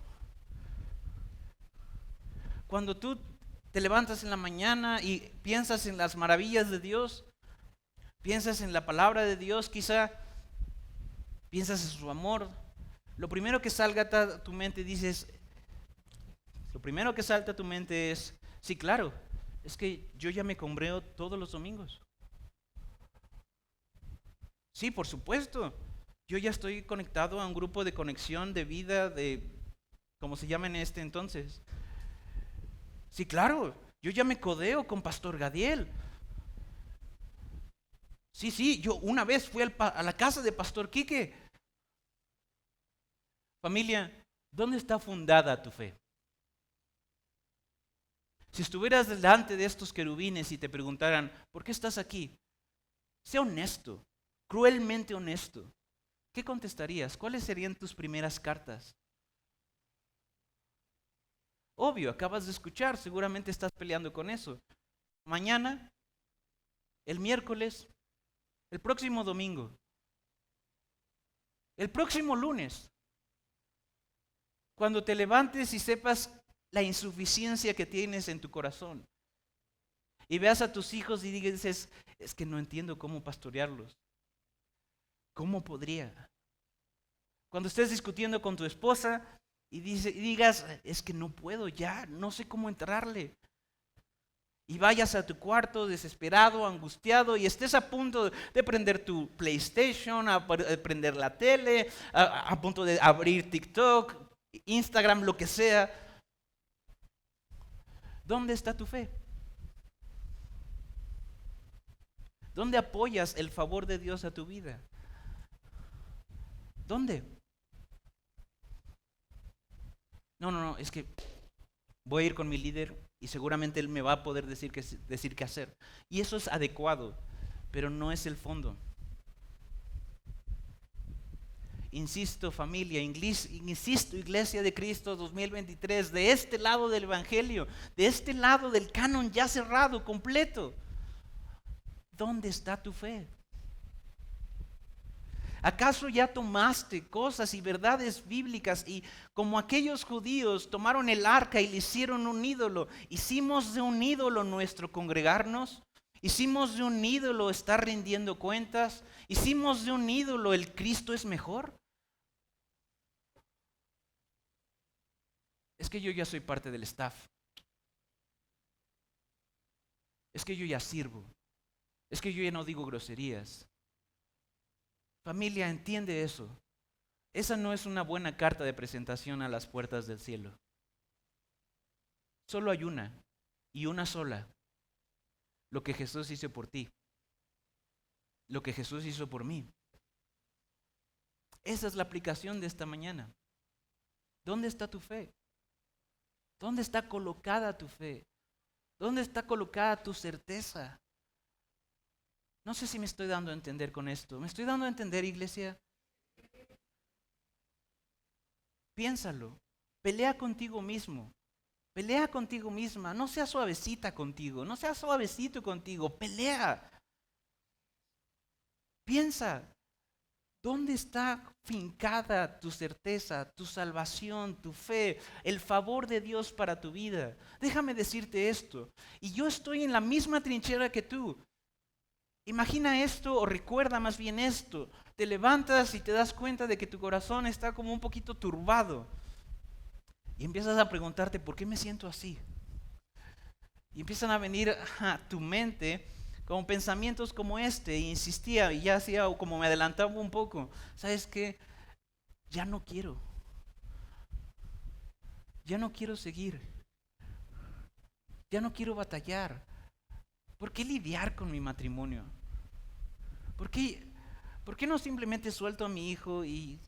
Cuando tú te levantas en la mañana y piensas en las maravillas de Dios, piensas en la palabra de Dios, quizá piensas en su amor, lo primero que salga a tu mente salta a tu mente es, sí, claro, es que yo ya me combreo todos los domingos. Sí, por supuesto, yo ya estoy conectado a un grupo de conexión de vida, ¿cómo se llama en este entonces? Sí, claro, yo ya me codeo con Pastor Gadiel. Sí, yo una vez fui a la casa de Pastor Quique. Familia, ¿dónde está fundada tu fe? Si estuvieras delante de estos querubines y te preguntaran, ¿por qué estás aquí? Sé honesto, cruelmente honesto. ¿Qué contestarías? ¿Cuáles serían tus primeras cartas? Obvio, acabas de escuchar, seguramente estás peleando con eso. Mañana, el miércoles, el próximo domingo, el próximo lunes, cuando te levantes y sepas la insuficiencia que tienes en tu corazón y veas a tus hijos y dices, es que no entiendo cómo pastorearlos. ¿Cómo podría? Cuando estés discutiendo con tu esposa y digas, es que no puedo ya, no sé cómo entrarle. Y vayas a tu cuarto desesperado, angustiado y estés a punto de prender tu PlayStation, a prender la tele, a punto de abrir TikTok, Instagram, lo que sea. ¿Dónde está tu fe? ¿Dónde apoyas el favor de Dios a tu vida? ¿Dónde? No, es que voy a ir con mi líder y seguramente él me va a poder decir qué hacer. Y eso es adecuado, pero no es el fondo. Insisto, familia, insisto, Iglesia de Cristo 2023, de este lado del Evangelio, de este lado del canon ya cerrado, completo. ¿Dónde está tu fe? ¿Acaso ya tomaste cosas y verdades bíblicas y como aquellos judíos tomaron el arca y le hicieron un ídolo? ¿Hicimos de un ídolo nuestro congregarnos? ¿Hicimos de un ídolo estar rindiendo cuentas? ¿Hicimos de un ídolo el Cristo es mejor? Es que yo ya soy parte del staff. Es que yo ya sirvo. Es que yo ya no digo groserías. Familia, entiende eso. Esa no es una buena carta de presentación a las puertas del cielo. Solo hay una, y una sola. Lo que Jesús hizo por ti. Lo que Jesús hizo por mí. Esa es la aplicación de esta mañana. ¿Dónde está tu fe? ¿Dónde está colocada tu fe? ¿Dónde está colocada tu certeza? No sé si me estoy dando a entender con esto. ¿Me estoy dando a entender, iglesia? Piénsalo. Pelea contigo mismo. Pelea contigo misma. No seas suavecita contigo. No seas suavecito contigo. Pelea. Piensa. ¿Dónde está fincada tu certeza, tu salvación, tu fe, el favor de Dios para tu vida? Déjame decirte esto. Y yo estoy en la misma trinchera que tú. Imagina esto o recuerda más bien esto. Te levantas y te das cuenta de que tu corazón está como un poquito turbado. Y empiezas a preguntarte, ¿por qué me siento así? Y empiezan a venir a tu mente con pensamientos como este. Y insistía y ya hacía como me adelantaba un poco. ¿Sabes qué? Ya no quiero. Ya no quiero seguir. Ya no quiero batallar. ¿Por qué lidiar con mi matrimonio? ¿Por qué no simplemente suelto a mi hijo y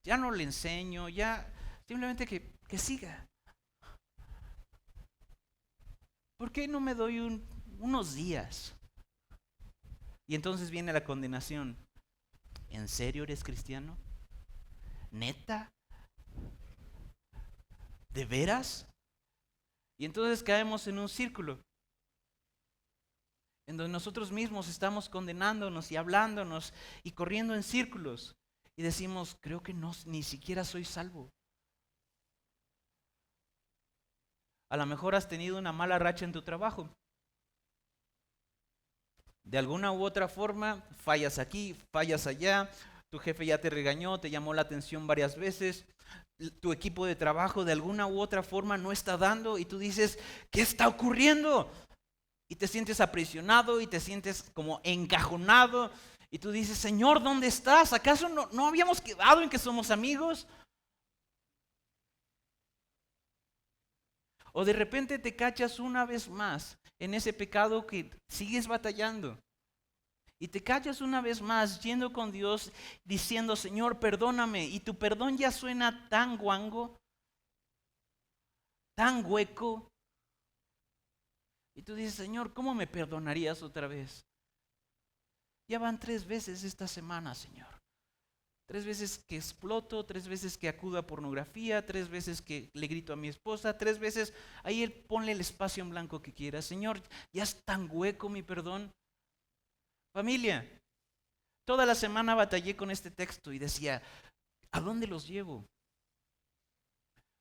ya no le enseño? Ya simplemente que siga. ¿Por qué no me doy unos días? Y entonces viene la condenación. ¿En serio eres cristiano? ¿Neta? ¿De veras? Y entonces caemos en un círculo en donde nosotros mismos estamos condenándonos y hablándonos y corriendo en círculos y decimos, creo que no, ni siquiera soy salvo. A lo mejor has tenido una mala racha en tu trabajo. De alguna u otra forma, fallas aquí, fallas allá, tu jefe ya te regañó, te llamó la atención varias veces, tu equipo de trabajo de alguna u otra forma no está dando y tú dices, ¿qué está ocurriendo? Y te sientes aprisionado y te sientes como encajonado y tú dices, Señor, ¿dónde estás? ¿Acaso no habíamos quedado en que somos amigos? O de repente te cachas una vez más en ese pecado que sigues batallando. Y te callas una vez más yendo con Dios diciendo, Señor, perdóname. Y tu perdón ya suena tan guango, tan hueco. Y tú dices, Señor, ¿cómo me perdonarías otra vez? Ya van 3 veces esta semana, Señor. 3 veces que exploto, 3 veces que acudo a pornografía, 3 veces que le grito a mi esposa, 3 veces, ahí ponle el espacio en blanco que quieras. Señor, ya es tan hueco mi perdón. Familia, toda la semana batallé con este texto y decía, ¿a dónde los llevo?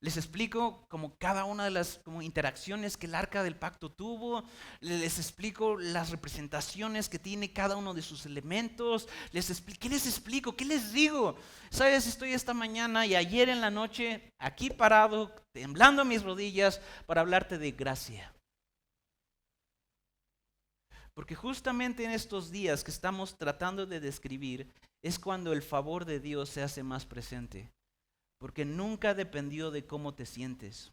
Les explico como cada una de las como interacciones que el arca del pacto tuvo. Les explico las representaciones que tiene cada uno de sus elementos. ¿Qué les explico? ¿Qué les digo? Sabes, estoy esta mañana y ayer en la noche aquí parado, temblando mis rodillas para hablarte de gracia. Porque justamente en estos días que estamos tratando de describir es cuando el favor de Dios se hace más presente. Porque nunca dependió de cómo te sientes.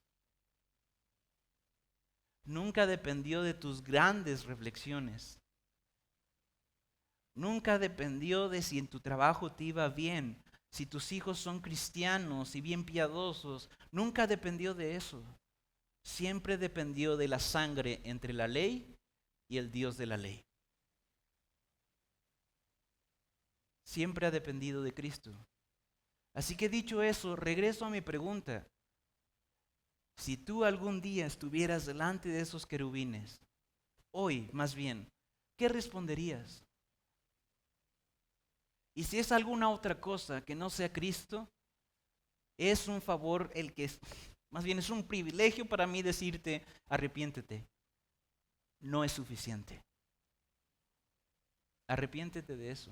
Nunca dependió de tus grandes reflexiones. Nunca dependió de si en tu trabajo te iba bien, si tus hijos son cristianos y bien piadosos. Nunca dependió de eso. Siempre dependió de la sangre entre la ley y el Dios de la ley. Siempre ha dependido de Cristo. Así que dicho eso, regreso a mi pregunta. Si tú algún día estuvieras delante de esos querubines, hoy más bien, ¿qué responderías? Y si es alguna otra cosa que no sea Cristo, es un favor más bien es un privilegio para mí decirte, arrepiéntete. No es suficiente. Arrepiéntete de eso.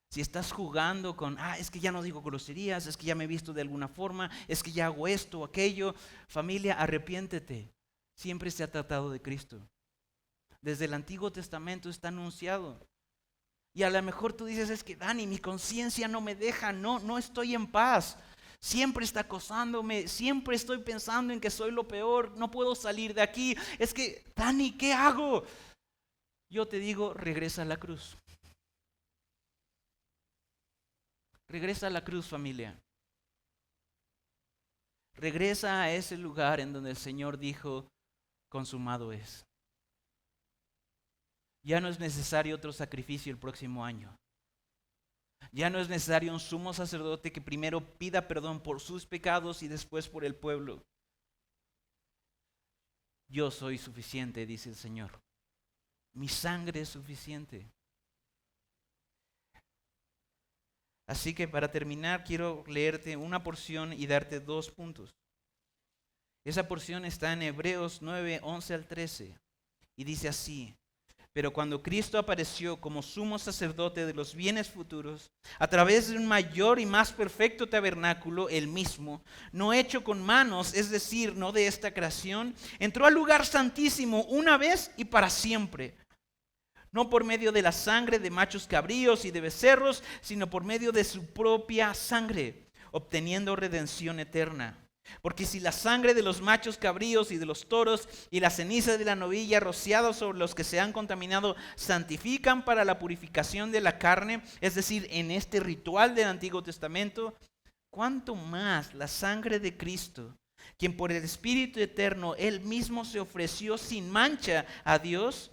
Si estás jugando con, es que ya no digo groserías, es que ya me he visto de alguna forma, es que ya hago esto o aquello, familia, arrepiéntete. Siempre se ha tratado de Cristo. Desde el Antiguo Testamento está anunciado. Y a lo mejor tú dices, es que Dani, mi conciencia no me deja, no estoy en paz. Siempre está acosándome, siempre estoy pensando en que soy lo peor, no puedo salir de aquí. Es que, Dani, ¿qué hago? Yo te digo, regresa a la cruz. Regresa a la cruz, familia. Regresa a ese lugar en donde el Señor dijo, consumado es. Ya no es necesario otro sacrificio el próximo año. Ya no es necesario un sumo sacerdote que primero pida perdón por sus pecados y después por el pueblo. Yo soy suficiente, dice el Señor. Mi sangre es suficiente. Así que para terminar quiero leerte una porción y darte 2 puntos. Esa porción está en Hebreos 9, 11 al 13 y dice así: pero cuando Cristo apareció como sumo sacerdote de los bienes futuros, a través de un mayor y más perfecto tabernáculo, el mismo, no hecho con manos, es decir, no de esta creación, entró al lugar santísimo una vez y para siempre. No por medio de la sangre de machos cabríos y de becerros, sino por medio de su propia sangre, obteniendo redención eterna. Porque si la sangre de los machos cabríos y de los toros y la ceniza de la novilla rociada sobre los que se han contaminado santifican para la purificación de la carne, es decir, en este ritual del Antiguo Testamento, ¿cuánto más la sangre de Cristo, quien por el Espíritu Eterno Él mismo se ofreció sin mancha a Dios?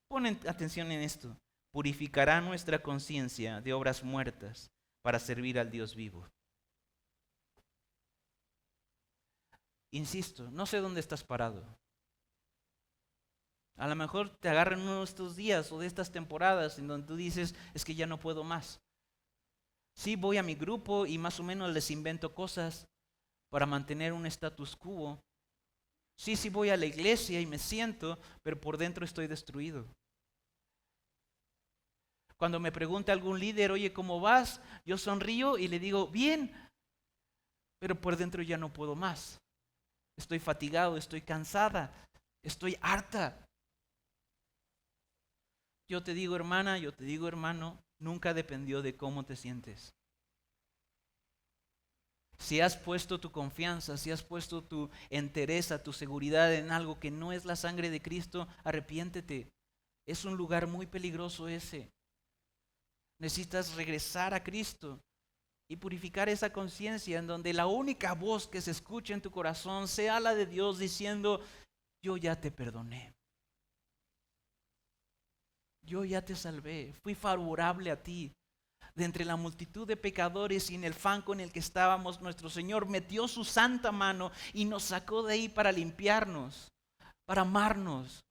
Ponen atención en esto. Purificará nuestra conciencia de obras muertas para servir al Dios vivo. Insisto, no sé dónde estás parado. A lo mejor te agarran uno de estos días o de estas temporadas en donde tú dices, es que ya no puedo más. Sí, voy a mi grupo y más o menos les invento cosas para mantener un status quo. Sí, voy a la iglesia y me siento, pero por dentro estoy destruido. Cuando me pregunta algún líder, oye, ¿cómo vas? Yo sonrío y le digo, bien, pero por dentro ya no puedo más. Estoy fatigado, estoy cansada, estoy harta. Yo te digo, hermana, yo te digo, hermano, nunca dependió de cómo te sientes. Si has puesto tu confianza, si has puesto tu entereza, tu seguridad en algo que no es la sangre de Cristo, arrepiéntete. Es un lugar muy peligroso ese. Necesitas regresar a Cristo y purificar esa conciencia en donde la única voz que se escucha en tu corazón sea la de Dios diciendo, yo ya te perdoné. Yo ya te salvé, fui favorable a ti. De entre la multitud de pecadores y en el fango en el que estábamos, nuestro Señor metió su santa mano y nos sacó de ahí para limpiarnos, para amarnos,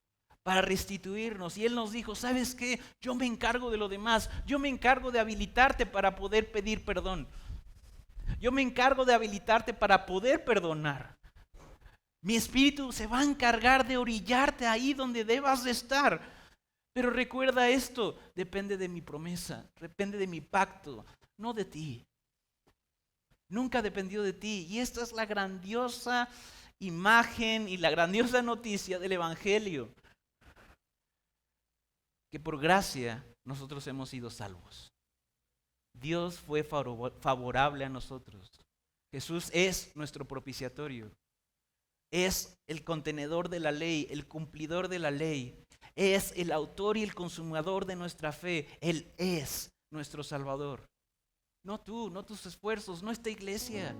para restituirnos. Y Él nos dijo, ¿sabes qué? Yo me encargo de lo demás. Yo me encargo de habilitarte para poder pedir perdón. Yo me encargo de habilitarte para poder perdonar. Mi espíritu se va a encargar de orillarte ahí donde debas de estar. Pero recuerda esto, depende de mi promesa, depende de mi pacto, no de ti. Nunca dependió de ti. Y esta es la grandiosa imagen y la grandiosa noticia del Evangelio. Que por gracia nosotros hemos sido salvos. Dios fue favorable a nosotros. Jesús es nuestro propiciatorio. Es el contenedor de la ley, el cumplidor de la ley. Es el autor y el consumador de nuestra fe. Él es nuestro Salvador. No tú, no tus esfuerzos, no esta iglesia.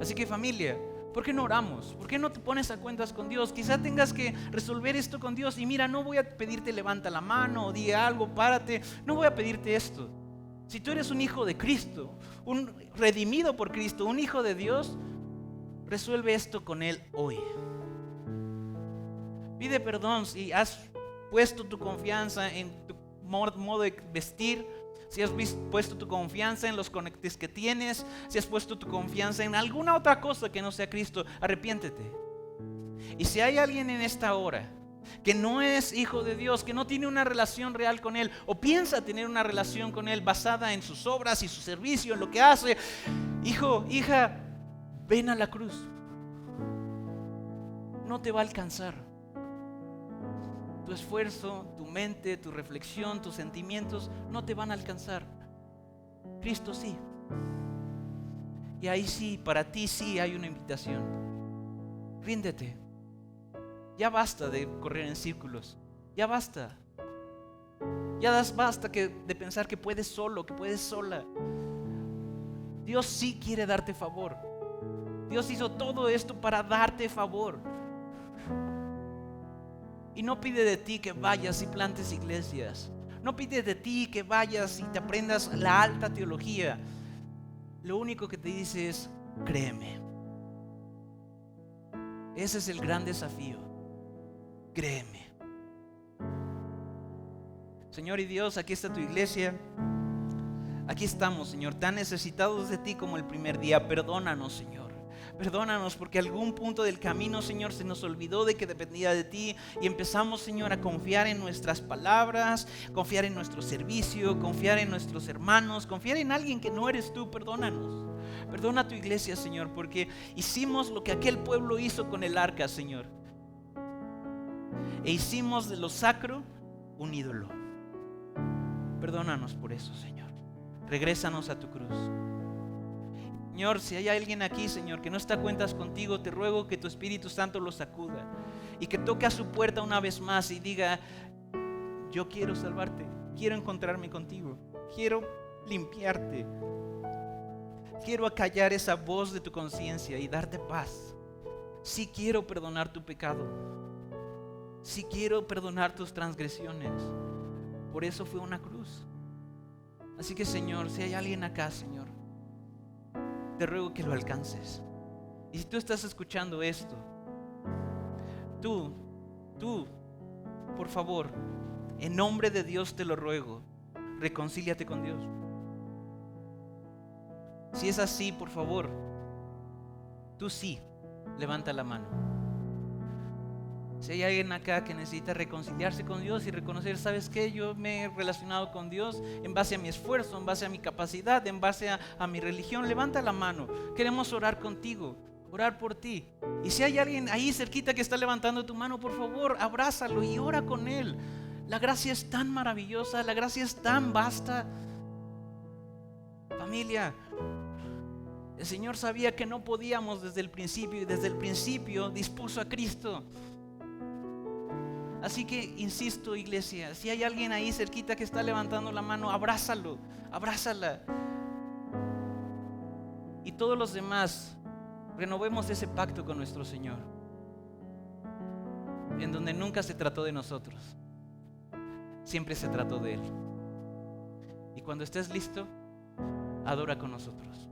Así que familia, ¿por qué no oramos? ¿Por qué no te pones a cuentas con Dios? Quizá tengas que resolver esto con Dios. Y mira, no voy a pedirte levanta la mano o di algo, párate. No voy a pedirte esto. Si tú eres un hijo de Cristo, un redimido por Cristo, un hijo de Dios, resuelve esto con Él hoy. Pide perdón si has puesto tu confianza en tu modo de vestir, si has puesto tu confianza en los conectes que tienes, si has puesto tu confianza en alguna otra cosa que no sea Cristo, arrepiéntete. Y si hay alguien en esta hora que no es hijo de Dios, que no tiene una relación real con Él, o piensa tener una relación con Él basada en sus obras y su servicio, en lo que hace, hijo, hija, ven a la cruz. No te va a alcanzar. Tu esfuerzo, tu mente, tu reflexión, tus sentimientos no te van a alcanzar. Cristo sí. Y ahí sí, para ti sí hay una invitación. Ríndete. Ya basta de correr en círculos. Ya basta. Ya basta de pensar que puedes solo, que puedes sola. Dios sí quiere darte favor. Dios hizo todo esto para darte favor. Y no pide de ti que vayas y plantes iglesias. No pide de ti que vayas y te aprendas la alta teología. Lo único que te dice es, créeme. Ese es el gran desafío. Créeme. Señor y Dios, aquí está tu iglesia. Aquí estamos, Señor, tan necesitados de ti como el primer día. Perdónanos, Señor. Perdónanos porque algún punto del camino, Señor, se nos olvidó de que dependía de ti y empezamos, Señor, a confiar en nuestras palabras, confiar en nuestro servicio, confiar en nuestros hermanos, confiar en alguien que no eres tú. Perdónanos. Perdona a tu iglesia, Señor, porque hicimos lo que aquel pueblo hizo con el arca, Señor. E hicimos de lo sacro un ídolo. Perdónanos por eso, Señor. Regrésanos a tu cruz. Señor, si hay alguien aquí, Señor, que no está a cuentas contigo, te ruego que tu Espíritu Santo lo sacuda y que toque a su puerta una vez más y diga, yo quiero salvarte, quiero encontrarme contigo, quiero limpiarte, quiero acallar esa voz de tu conciencia y darte paz. Sí quiero perdonar tu pecado, sí quiero perdonar tus transgresiones. Por eso fue una cruz. Así que, Señor, si hay alguien acá, Señor, te ruego que lo alcances. Y si tú estás escuchando esto, tú, por favor, en nombre de Dios te lo ruego, reconcíliate con Dios. Si es así, por favor, tú sí, levanta la mano. Si hay alguien acá que necesita reconciliarse con Dios y reconocer, ¿sabes qué? Yo me he relacionado con Dios en base a mi esfuerzo, en base a mi capacidad, en base a mi religión. Levanta la mano. Queremos orar contigo, orar por ti. Y si hay alguien ahí cerquita que está levantando tu mano, por favor, abrázalo y ora con él. La gracia es tan maravillosa, la gracia es tan vasta. Familia, el Señor sabía que no podíamos desde el principio y desde el principio dispuso a Cristo. Así que insisto, iglesia, si hay alguien ahí cerquita que está levantando la mano, abrázalo, abrázala. Y todos los demás, renovemos ese pacto con nuestro Señor, en donde nunca se trató de nosotros, siempre se trató de Él. Y cuando estés listo, adora con nosotros.